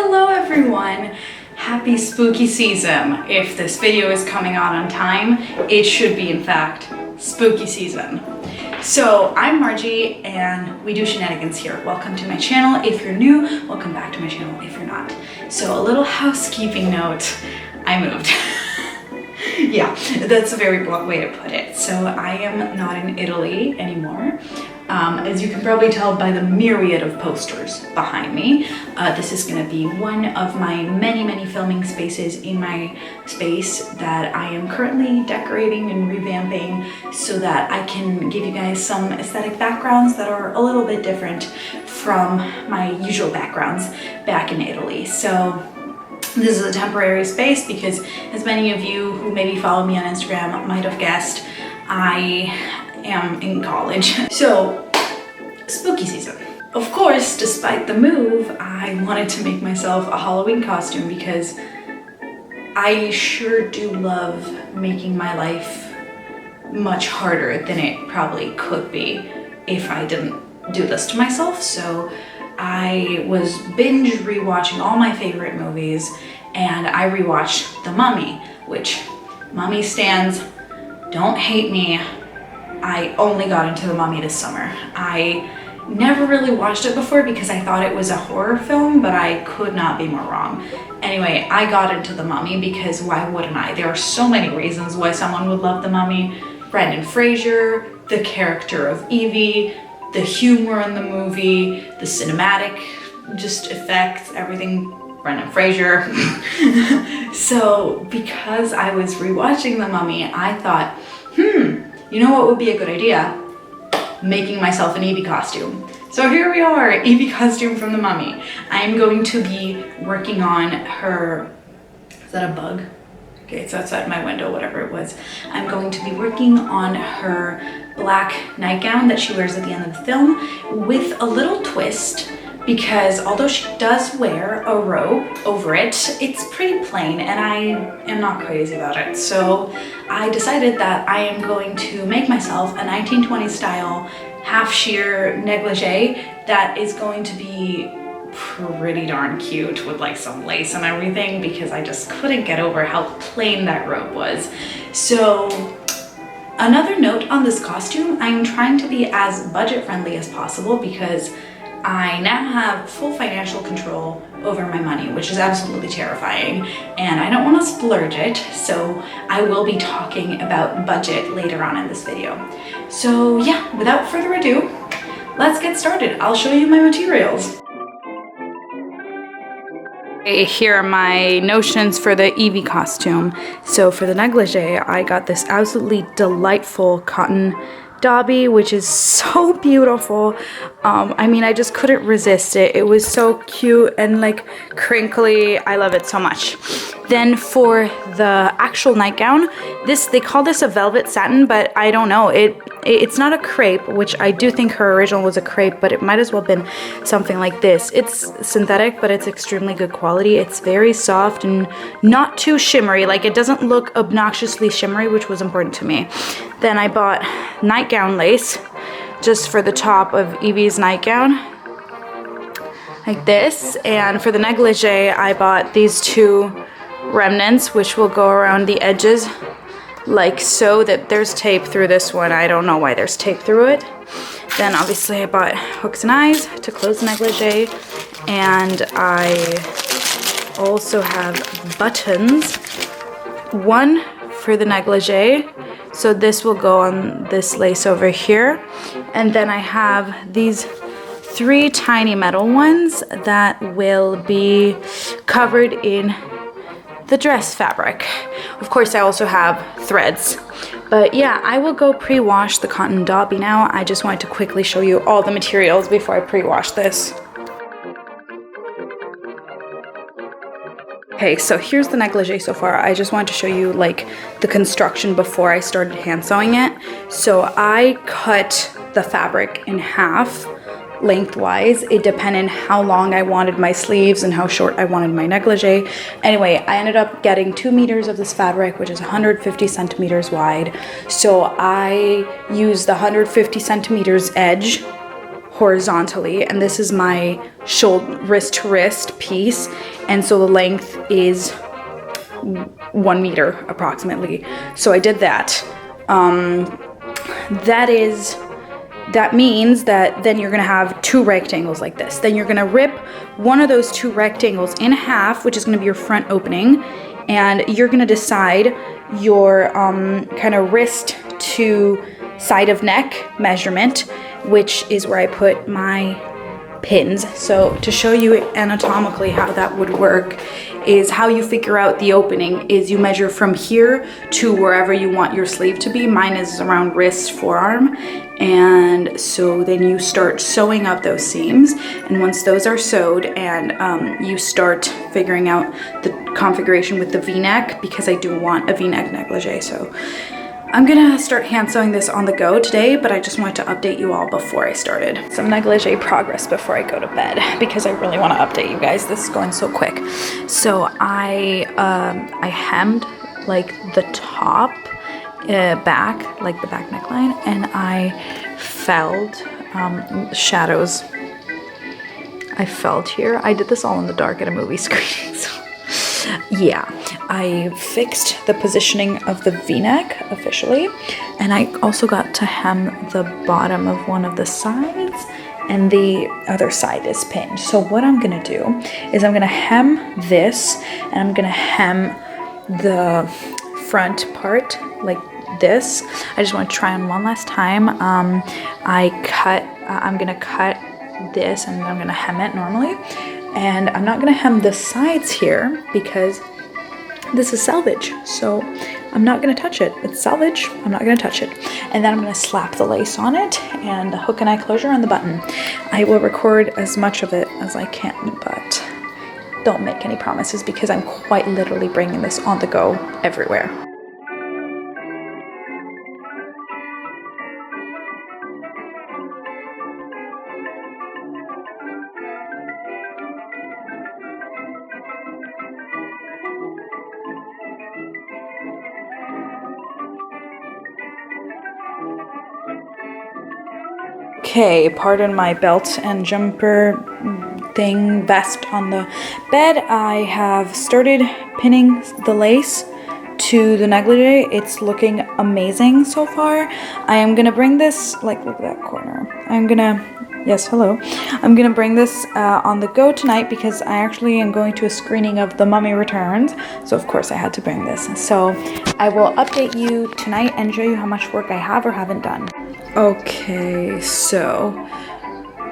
Hello everyone! Happy spooky season. If this video is coming out on time, it should be in fact spooky season. So I'm Margie and we do shenanigans here. Welcome to my channel if you're new, welcome back to my channel if you're not. So a little housekeeping note, I moved. Yeah, that's a very blunt way to put it. So I am not in Italy anymore. As you can probably tell by the myriad of posters behind me, this is going to be one of my many filming spaces in my space that I am currently decorating and revamping so that I can give you guys some aesthetic backgrounds that are a little bit different from my usual backgrounds back in Italy. So this is a temporary space because, as many of you who maybe follow me on Instagram might have guessed, I am in college. So, spooky season. Of course, despite the move, I wanted to make myself a Halloween costume because I sure do love making my life much harder than it probably could be if I didn't do this to myself. So I was binge rewatching all my favorite movies, and I rewatched The Mummy, which Mummy stands, don't hate me. I only got into The Mummy this summer. I never really watched it before because I thought it was a horror film, but I could not be more wrong. Anyway, I got into The Mummy because why wouldn't I? There are so many reasons why someone would love The Mummy. Brendan Fraser, the character of Evie, the humor in the movie, the cinematic just effects, everything Brendan Fraser. So because I was rewatching The Mummy, I thought, you know what would be a good idea? Making myself an Evie costume. So here we are, Evie costume from The Mummy. I am going to be working on her, is that a bug? Okay, it's outside my window, whatever it was. I'm going to be working on her black nightgown that she wears at the end of the film with a little twist, because although she does wear a robe over it, it's pretty plain and I am not crazy about it. So I decided that I am going to make myself a 1920s style half sheer negligee that is going to be pretty darn cute with like some lace and everything, because I just couldn't get over how plain that robe was. So another note on this costume, I'm trying to be as budget friendly as possible because I now have full financial control over my money, which is absolutely terrifying, and I don't want to splurge it, so I will be talking about budget later on in this video. So yeah, without further ado, let's get started. I'll show you my materials. Here are my notions for the Evie costume. So for the negligee, I got this absolutely delightful cotton dobby, which is so beautiful. I mean, I just couldn't resist it. It was so cute and like crinkly. I love it so much. Then for the actual nightgown, they call this a velvet satin, but I don't know. It's not a crepe, which I do think her original was a crepe, but it might as well have been something like this. It's synthetic, but it's extremely good quality. It's very soft and not too shimmery. Like, it doesn't look obnoxiously shimmery, which was important to me. Then I bought nightgown lace just for the top of Evie's nightgown, like this. And for the negligee, I bought these two remnants, which will go around the edges like so. That there's tape through this one. I don't know why there's tape through it. Then obviously I bought hooks and eyes to close the negligee, and I also have buttons, one for the negligee, so this will go on this lace over here, and then I have these 3 tiny metal ones that will be covered in the dress fabric. Of course, I also have threads. But yeah, I will go pre-wash the cotton dobby now. I just wanted to quickly show you all the materials before I pre-wash this. Okay, so here's the negligee so far. I just wanted to show you like the construction before I started hand sewing it. So I cut the fabric in half lengthwise. It depended how long I wanted my sleeves and how short I wanted my negligee. Anyway, I ended up getting 2 meters of this fabric, which is 150 centimeters wide. So I used the 150 centimeters edge horizontally, and this is my shoulder, wrist to wrist piece, and so the length is 1 meter approximately. So I did that. That means that then you're gonna have 2 rectangles like this. Then you're gonna rip one of those 2 rectangles in half, which is gonna be your front opening, and you're gonna decide your kind of wrist to side of neck measurement, which is where I put my pins. So to show you anatomically how that would work is how you figure out the opening is you measure from here to wherever you want your sleeve to be. Mine is around wrist, forearm. And so then you start sewing up those seams. And once those are sewed and you start figuring out the configuration with the V-neck, because I do want a V-neck negligee. So I'm gonna start hand sewing this on the go today, but I just wanted to update you all before I started. Some negligee progress before I go to bed, because I really wanna update you guys. This is going so quick. So I hemmed like the top back, like the back neckline, and I felled shadows. I felled here. I did this all in the dark at a movie screening, so yeah, I fixed the positioning of the V-neck officially, and I also got to hem the bottom of one of the sides, and the other side is pinned. So what I'm gonna do is I'm gonna hem this, and I'm gonna hem the front part like this. I just want to try on one last time. I'm gonna cut this, and I'm gonna hem it normally. And I'm not gonna hem the sides here because this is selvage. So I'm not gonna touch it. It's selvage, I'm not gonna touch it. And then I'm gonna slap the lace on it and the hook and eye closure on the button. I will record as much of it as I can, but don't make any promises because I'm quite literally bringing this on the go everywhere. Okay, pardon my belt and jumper thing vest on the bed. I have started pinning the lace to the negligee. It's looking amazing so far. I am gonna bring this, like, look at that corner. Yes, hello. I'm gonna bring this on the go tonight because I actually am going to a screening of The Mummy Returns. So of course I had to bring this. So I will update you tonight and show you how much work I have or haven't done. Okay, so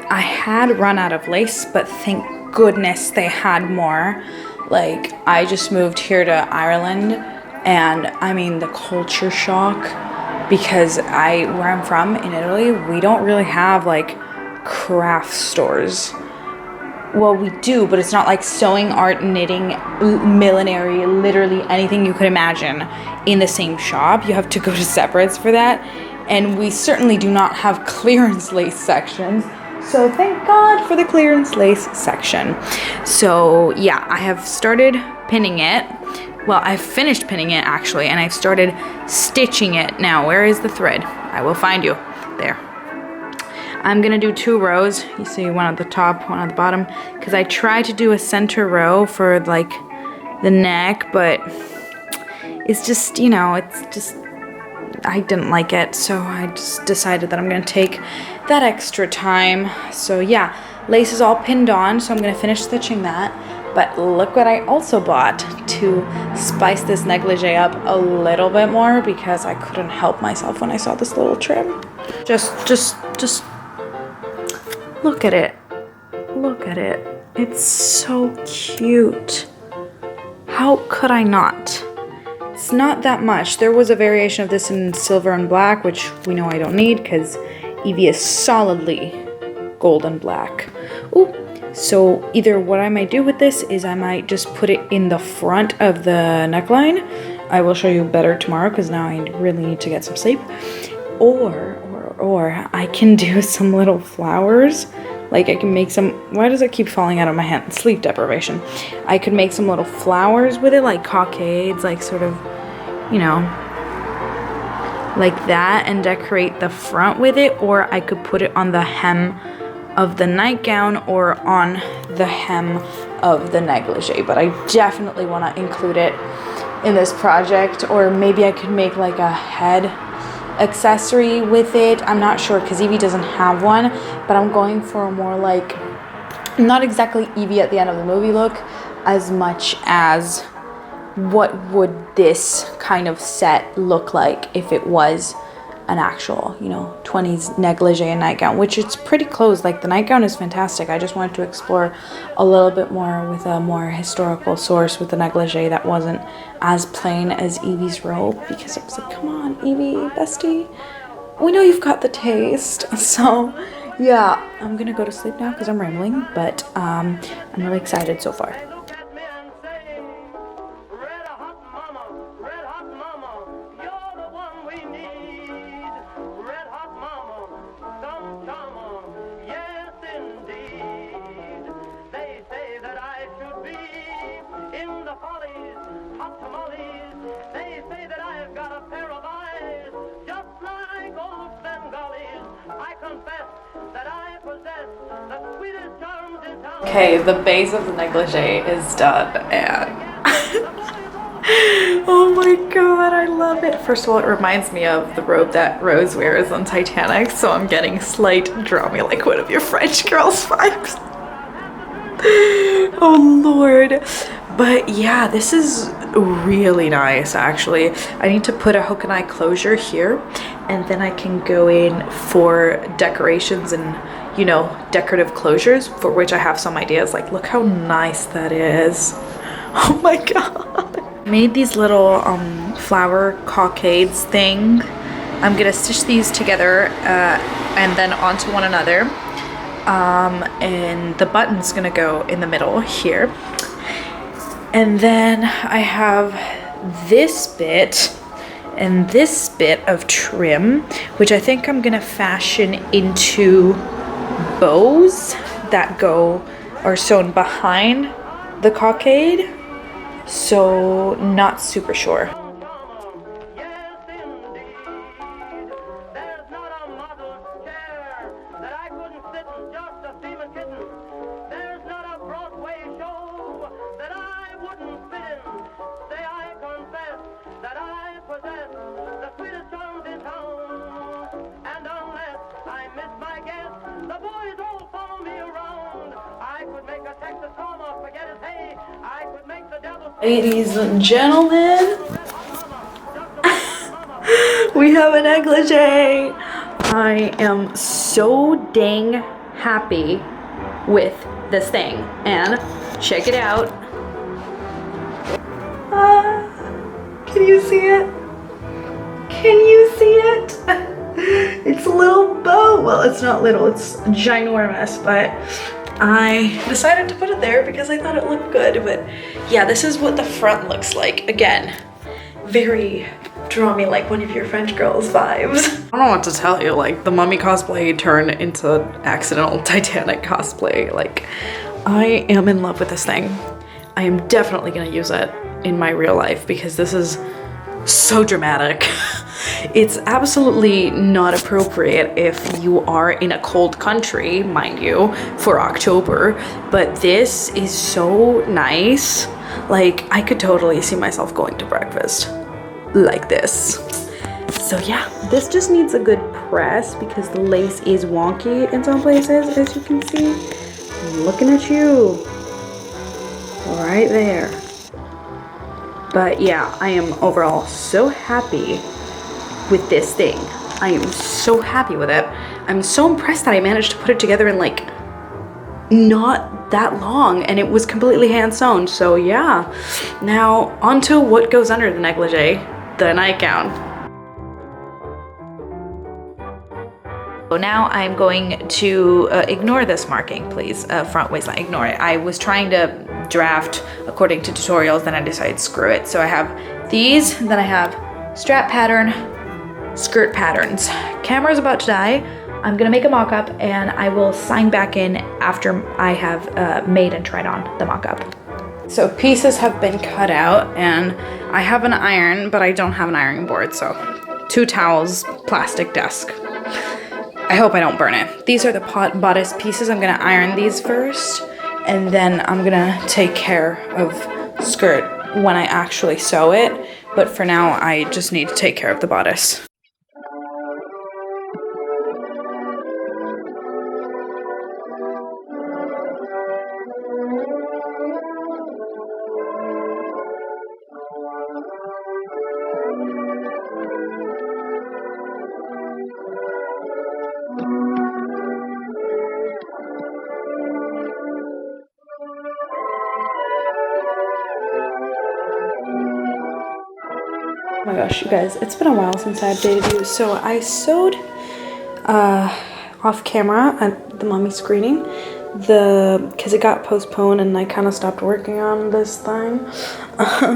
I had run out of lace, but thank goodness they had more. Like, I just moved here to Ireland, and I mean the culture shock, because where I'm from in Italy, we don't really have like craft stores. Well, we do, but it's not like sewing, art, knitting, millinery, literally anything you could imagine in the same shop. You have to go to separates for that. And we certainly do not have clearance lace sections. So thank God for the clearance lace section. So yeah, I have started pinning it. Well, I've finished pinning it actually, and I've started stitching it. Now, where is the thread? I will find you. There. I'm gonna do 2 rows. You see one at the top, one at the bottom, because I tried to do a center row for like the neck, but it's just, you know, I didn't like it, so I just decided that I'm gonna take that extra time. So yeah, lace is all pinned on, so I'm gonna finish stitching that. But look what I also bought to spice this negligee up a little bit more, because I couldn't help myself when I saw this little trim. Just look at it. Look at it. It's so cute. How could I not? It's not that much. There was a variation of this in silver and black, which we know I don't need because Evie is solidly gold and black. Ooh, so either what I might do with this is I might just put it in the front of the neckline. I will show you better tomorrow because now I really need to get some sleep. Or I can do some little flowers. Like I can make some, why does it keep falling out of my hand? Sleep deprivation. I could make some little flowers with it, like cockades, like sort of, you know, like that, and decorate the front with it. Or I could put it on the hem of the nightgown or on the hem of the negligee, but I definitely want to include it in this project, or maybe I could make like a head accessory with it. I'm not sure because Evie doesn't have one, but I'm going for a more like, not exactly Evie at the end of the movie look, as much as what would this kind of set look like if it was an actual, you know, 20s negligee and nightgown, which it's pretty close. Like the nightgown is fantastic. I just wanted to explore a little bit more with a more historical source with the negligee that wasn't as plain as Evie's robe, because I was like, come on, Evie, bestie, we know you've got the taste. So yeah, I'm gonna go to sleep now because I'm rambling, but I'm really excited so far. Okay, the base of the negligee is done, and oh my god, I love it. First of all, it reminds me of the robe that Rose wears on Titanic, so I'm getting slight draw me like one of your French girls vibes. Oh lord. But yeah, this is really nice actually. I need to put a hook and eye closure here, and then I can go in for decorations and, you know, decorative closures, for which I have some ideas. Like, look how nice that is. Oh my god. Made these little flower cockades thing. I'm gonna stitch these together and then onto one another. And the button's gonna go in the middle here. And then I have this bit and this bit of trim, which I think I'm gonna fashion into bows that go are sewn behind the cockade. So not super sure. Ladies and gentlemen, we have a negligee. I am so dang happy with this thing, and check it out. Can you see it? Can you see it? It's a little bow. Well, it's not little, it's ginormous, but I decided to put it there because I thought it looked good. But yeah, this is what the front looks like. Again, very draw me like one of your French girls vibes. I don't know what to tell you, like the mummy cosplay turned into accidental Titanic cosplay. Like, I am in love with this thing. I am definitely gonna use it in my real life because this is so dramatic. It's absolutely not appropriate if you are in a cold country, mind you, for October, but this is so nice. Like, I could totally see myself going to breakfast like this. So yeah, this just needs a good press because the lace is wonky in some places, as you can see. I'm looking at you right there. But yeah, I am overall so happy with this thing. I am so happy with it. I'm so impressed that I managed to put it together in like not that long, and it was completely hand sewn. So yeah, now onto what goes under the negligee, the nightgown. So now I'm going to ignore this marking, please. Front waistline, ignore it. I was trying to draft according to tutorials, then I decided screw it. So I have these, then I have strap pattern, skirt patterns. Camera's about to die. I'm gonna make a mock-up and I will sign back in after I have made and tried on the mock-up. So pieces have been cut out and I have an iron, but I don't have an ironing board. So 2 towels, plastic desk. I hope I don't burn it. These are the bodice pieces. I'm gonna iron these first, and then I'm gonna take care of skirt when I actually sew it. But for now, I just need to take care of the bodice. Oh my gosh, you guys, it's been a while since I updated you. So I sewed off camera at the mummy screening because it got postponed and I kind of stopped working on this thing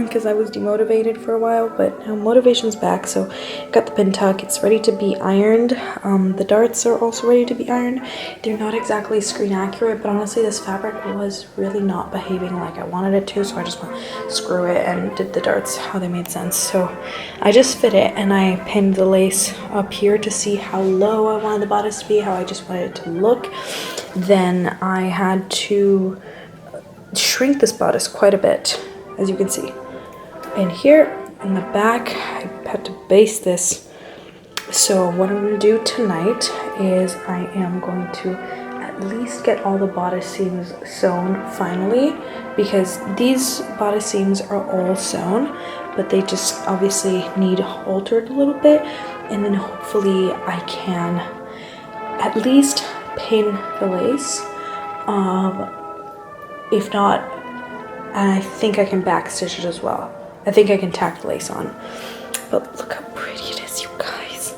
because I was demotivated for a while, but now motivation's back. So got the pin tuck, it's ready to be ironed. The darts are also ready to be ironed. They're not exactly screen accurate, but honestly this fabric was really not behaving like I wanted it to, so I just went screw it and did the darts how they made sense. So I just fit it and I pinned the lace up here to see how low I wanted the bodice to be, how I just wanted it to look. Then I had to shrink this bodice quite a bit, as you can see. And here in the back, I had to base this. So what I'm going to do tonight is I am going to at least get all the bodice seams sewn finally, because these bodice seams are all sewn, but they just obviously need altered a little bit. And then hopefully I can at least pin the lace. If not, and I think I can backstitch it as well. I think I can tack the lace on. But look how pretty it is, you guys.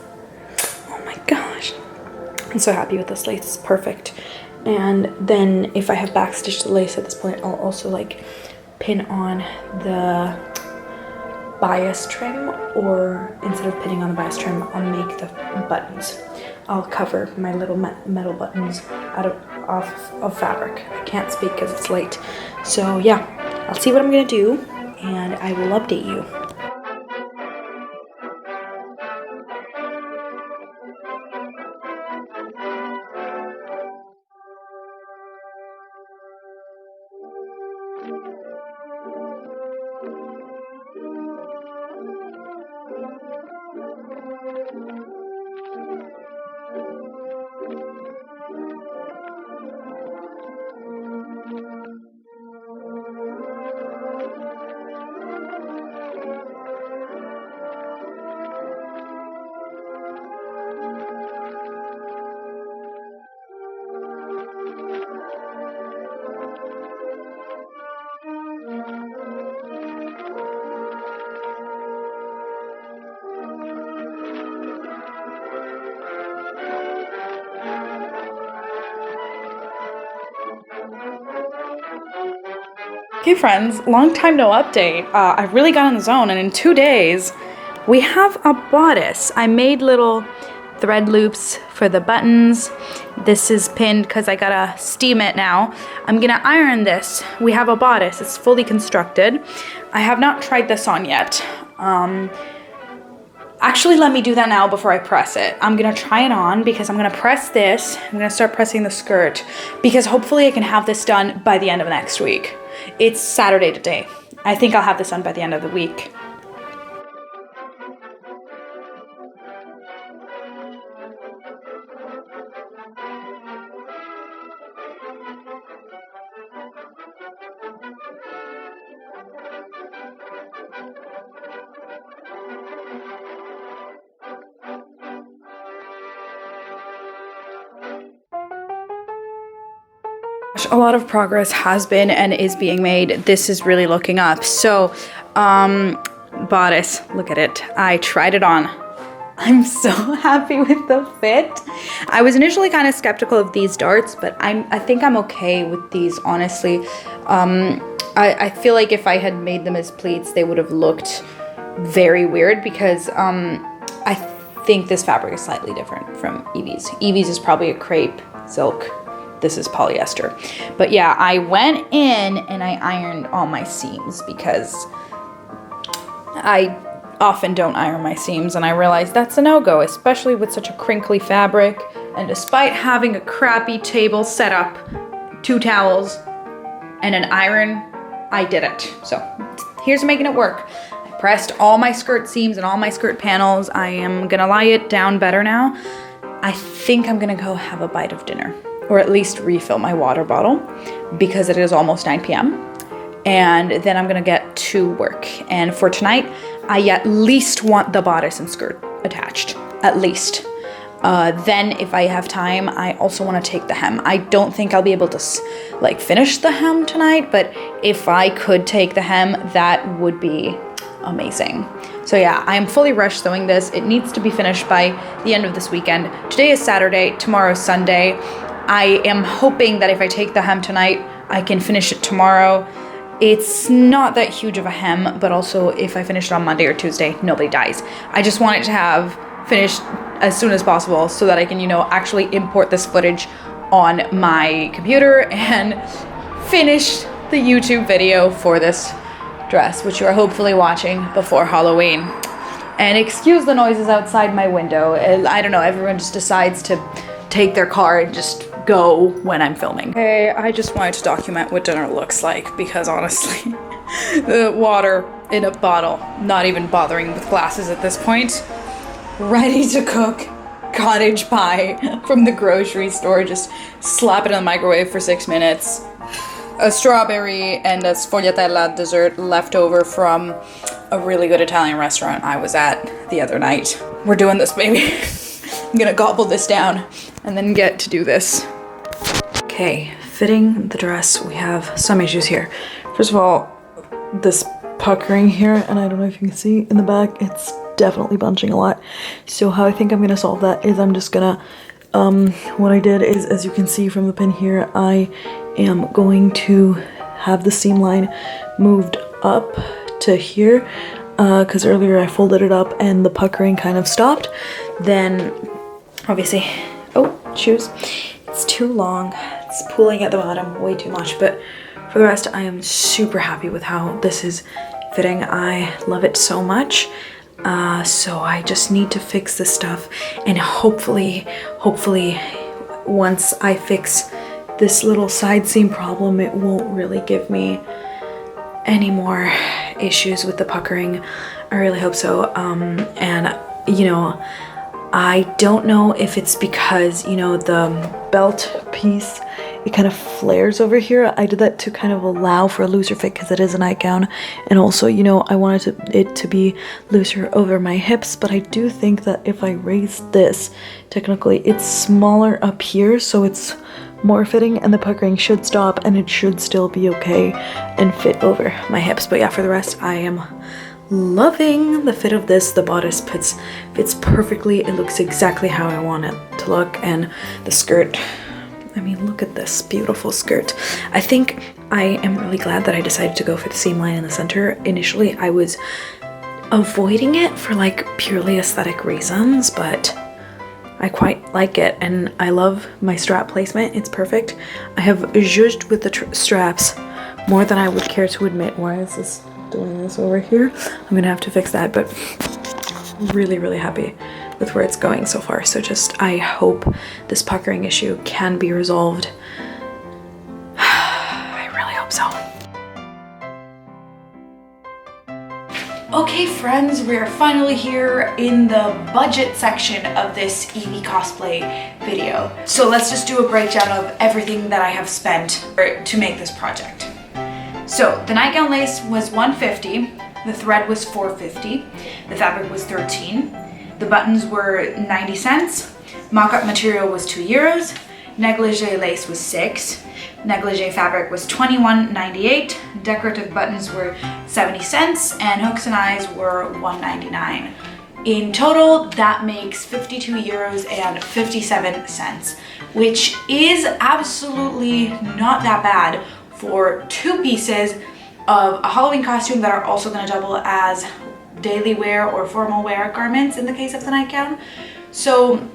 Oh my gosh. I'm so happy with this lace, it's perfect. And then if I have backstitched the lace at this point, I'll also like pin on the bias trim, or instead of pinning on the bias trim, I'll make the buttons. I'll cover my little metal buttons off of fabric. I can't speak because it's late. So yeah, I'll see what I'm gonna do and I will update you. Okay friends, long time no update. I really got in the zone, and in 2 days we have a bodice. I made little thread loops for the buttons. This is pinned because I gotta steam it now. I'm gonna iron this. We have a bodice, it's fully constructed. I have not tried this on yet. Actually, let me do that now before I press it. I'm gonna try it on because I'm gonna press this. I'm gonna start pressing the skirt because hopefully I can have this done by the end of next week. It's Saturday today. I think I'll have this done by the end of the week. A lot of progress has been and is being made. This is really looking up. So, bodice, look at it. I tried it on. I'm so happy with the fit. I was initially kind of skeptical of these darts, but I think I'm okay with these, honestly. I feel like if I had made them as pleats, they would have looked very weird because I think this fabric is slightly different from Evie's. Evie's is probably a crepe silk. This is polyester. But yeah, I went in and I ironed all my seams because I often don't iron my seams, and I realized that's a no-go, especially with such a crinkly fabric. And despite having a crappy table set up, 2 towels, and an iron, I did it. So here's making it work. I pressed all my skirt seams and all my skirt panels. I am gonna lie it down better now. I think I'm gonna go have a bite of dinner, or at least refill my water bottle, because it is almost 9 p.m. And then I'm gonna get to work. And for tonight, I at least want the bodice and skirt attached, at least. Then if I have time, I also want to take the hem. I don't think I'll be able to like finish the hem tonight, but if I could take the hem, that would be amazing. So yeah, I am fully rush sewing this. It needs to be finished by the end of this weekend. Today is Saturday, tomorrow's Sunday. I am hoping that if I take the hem tonight, I can finish it tomorrow. It's not that huge of a hem, but also if I finish it on Monday or Tuesday, nobody dies. I just want it to have finished as soon as possible so that I can, you know, actually import this footage on my computer and finish the YouTube video for this dress, which you are hopefully watching before Halloween. And excuse the noises outside my window. I don't know, everyone just decides to take their car and just go when I'm filming. Hey, I just wanted to document what dinner looks like, because honestly, the water in a bottle, not even bothering with glasses at this point. Ready to cook cottage pie from the grocery store. Just slap it in the microwave for 6 minutes. A strawberry and a sfogliatella dessert left over from a really good Italian restaurant I was at the other night. We're doing this, baby. I'm gonna gobble this down and then get to do this. Okay, fitting the dress, we have some issues here. First of all, this puckering here, and I don't know if you can see in the back, it's definitely bunching a lot. So how I think I'm gonna solve that is I'm just gonna, what I did is, as you can see from the pin here, I am going to have the seam line moved up to here, because earlier I folded it up and the puckering kind of stopped. Then obviously, oh, shoes, it's too long, it's pulling at the bottom way too much, but for the rest I am super happy with how this is fitting. I love it so much. So I just need to fix this stuff, and hopefully once I fix this little side seam problem, it won't really give me any more issues with the puckering. I really hope so. And you know, I don't know if it's because, you know, the belt piece, it kind of flares over here. I did that to kind of allow for a looser fit because it is a nightgown, and also, you know, I wanted it to be looser over my hips, but I do think that if I raise this, technically it's smaller up here, so it's more fitting, and the puckering should stop and it should still be okay and fit over my hips. But yeah, for the rest, I am loving the fit of this. The bodice fits perfectly. It looks exactly how I want it to look, and the skirt, I mean, look at this beautiful skirt. I think I am really glad that I decided to go for the seam line in the center. Initially, I was avoiding it for like purely aesthetic reasons, but I quite like it, and I love my strap placement. It's perfect. I have zhuzhed with the straps more than I would care to admit. Why is this doing this over here? I'm gonna have to fix that, but really happy with where it's going so far. So just, I hope this puckering issue can be resolved. I really hope so. Okay friends, we are finally here in the budget section of this Evie cosplay video. So let's just do a breakdown of everything that I have spent to make this project. So the nightgown lace was $150, the thread was $4.50, the fabric was $13, the buttons were 90 cents, mock-up material was €2, negligee lace was $6, negligee fabric was $21.98, decorative buttons were 70 cents, and hooks and eyes were $1.99. In total, that makes €52 and 57 cents, which is absolutely not that bad for 2 pieces of a Halloween costume that are also going to double as daily wear or formal wear garments in the case of the nightgown. So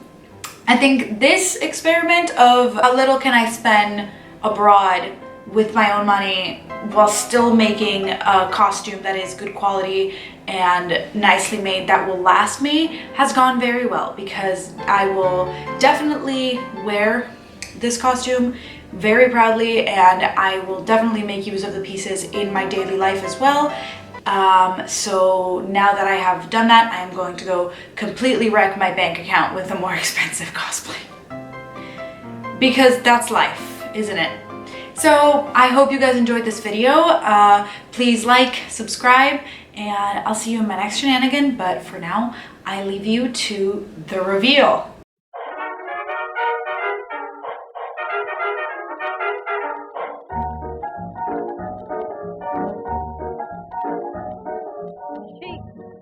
I think this experiment of a little can I spend abroad with my own money while still making a costume that is good quality and nicely made that will last me has gone very well, because I will definitely wear this costume very proudly, and I will definitely make use of the pieces in my daily life as well. So now that I have done that, I am going to go completely wreck my bank account with a more expensive cosplay. Because that's life, isn't it? So I hope you guys enjoyed this video. Please like, subscribe, and I'll see you in my next shenanigan. But for now, I leave you to the reveal.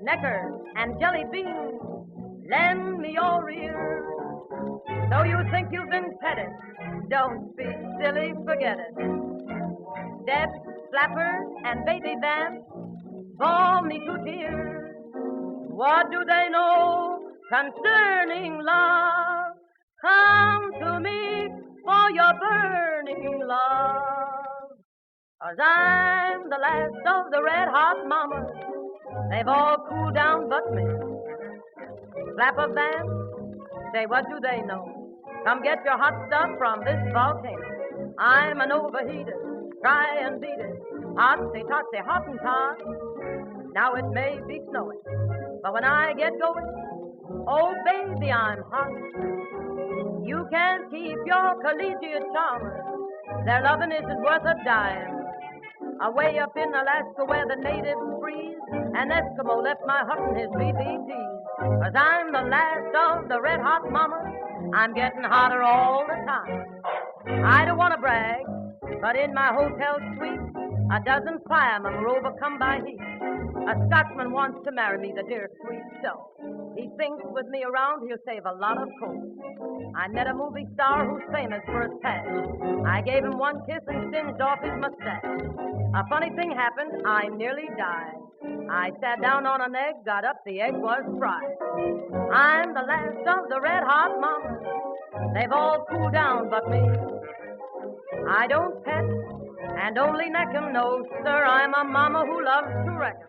Neckers and jelly beans, lend me your ear. Though you think you've been petted, don't be silly, forget it. Deb, Flapper, and Baby Vamp bore me to tears. What do they know concerning love? Come to me for your burning love. 'Cause I'm the last of the red-hot mamas. They've all cooled down but me. Flapper Vamp, say, what do they know? Come get your hot stuff from this volcano. I'm an overheater, try and beat it. Hotsy-totsy, hottentot. Now it may be snowing, but when I get going, oh baby, I'm hot. You can't keep your collegiate charmers. Their loving isn't worth a dime. Away up in Alaska where the natives freeze, an Eskimo left my hut and his BBTs. 'Cause I'm the last of the red-hot mamas. I'm getting hotter all the time. I don't want to brag, but in my hotel suite, a dozen firemen were overcome by heat. A Scotsman wants to marry me, the dear sweet soul. He thinks with me around he'll save a lot of coal. I met a movie star who's famous for his patch. I gave him one kiss and singed off his mustache. A funny thing happened, I nearly died. I sat down on an egg, got up, the egg was fried. I'm the last of the red-hot mamas. They've all cooled down but me. I don't pet and only neck 'em, no sir, I'm a mama who loves to wreck 'em.